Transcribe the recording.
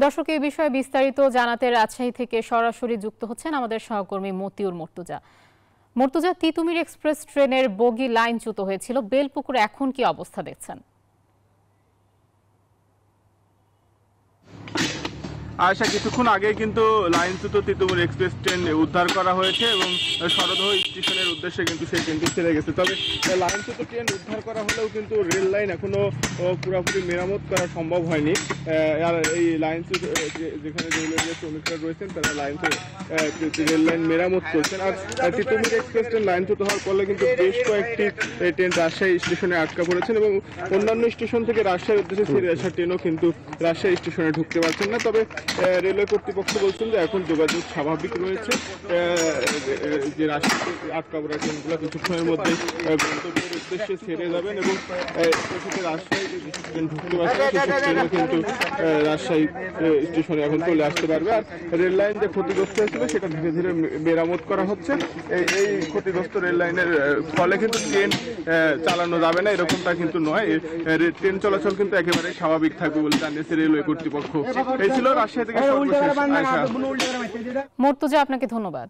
দর্শক এই বিষয়ে বিস্তারিত জানাতে রাজশাহী থেকে সরাসরি যুক্ত হচ্ছেন আমাদের সহকর্মী মতিউর মর্তুজা। তিতুমির এক্সপ্রেস ট্রেনের বগি লাইনচ্যুত হয়েছিল, বেলপুকুরে এখন কি অবস্থা দেখছেন? আয়শা, কিছুক্ষণ আগে কিন্তু লাইনচ্যুত তিতুমির এক্সপ্রেস ট্রেন উদ্ধার করা হয়েছে এবং সরদহ স্টেশনের উদ্দেশ্যে কিন্তু সেই ট্রেনটি ছেড়ে গেছে। তবে লাইনচ্যুত ট্রেন উদ্ধার করা হলেও কিন্তু রেল লাইন এখনো পুরোপুরি মেরামত করা সম্ভব হয়নি। আর এই লাইনচ্যুত যেখানে রেলওয়ে শ্রমিকরা রয়েছেন তারা রেল লাইন মেরামত করছেন। আর তিতুমির এক্সপ্রেস ট্রেন লাইনচ্যুত হওয়ার ফলে কিন্তু বেশ কয়েকটি ট্রেন রাজশাহী স্টেশনে আটকা পড়েছেন এবং অন্যান্য স্টেশন থেকে রাজশাহীর উদ্দেশ্যে ছেড়ে আসা ট্রেনও কিন্তু রাজশাহী স্টেশনে ঢুকতে পারছেন না। তবে রেলওয়ে কর্তৃপক্ষ বলছেন যে এখন যোগাযোগ স্বাভাবিক রয়েছে, যে রাজশাহী আটকা পড়া ট্রেনগুলো কিছুক্ষণের মধ্যে গন্তব্যের উদ্দেশ্যে ছেড়ে যাবেন এবং রাজশাহী ট্রেন ঢুকতে পারছেন সেসব ট্রেনও কিন্তু রাজশাহী স্টেশনে এখন চলে আসতে পারবে। আর রেল লাইন যে ক্ষতিগ্রস্ত হয়েছিল সেটা ধীরে ধীরে মেরামত করা হচ্ছে। এই ক্ষতিগ্রস্ত রেল লাইনের ফলে কিন্তু ট্রেন চালানো যাবে না এরকমটা কিন্তু নয়, ট্রেন চলাচল কিন্তু একেবারে স্বাভাবিক থাকবে বলে জানিয়েছে রেলওয়ে কর্তৃপক্ষ। এই ছিল রাজশাহী থেকে সর্বশেষ। মর্তুজা, আপনাকে ধন্যবাদ।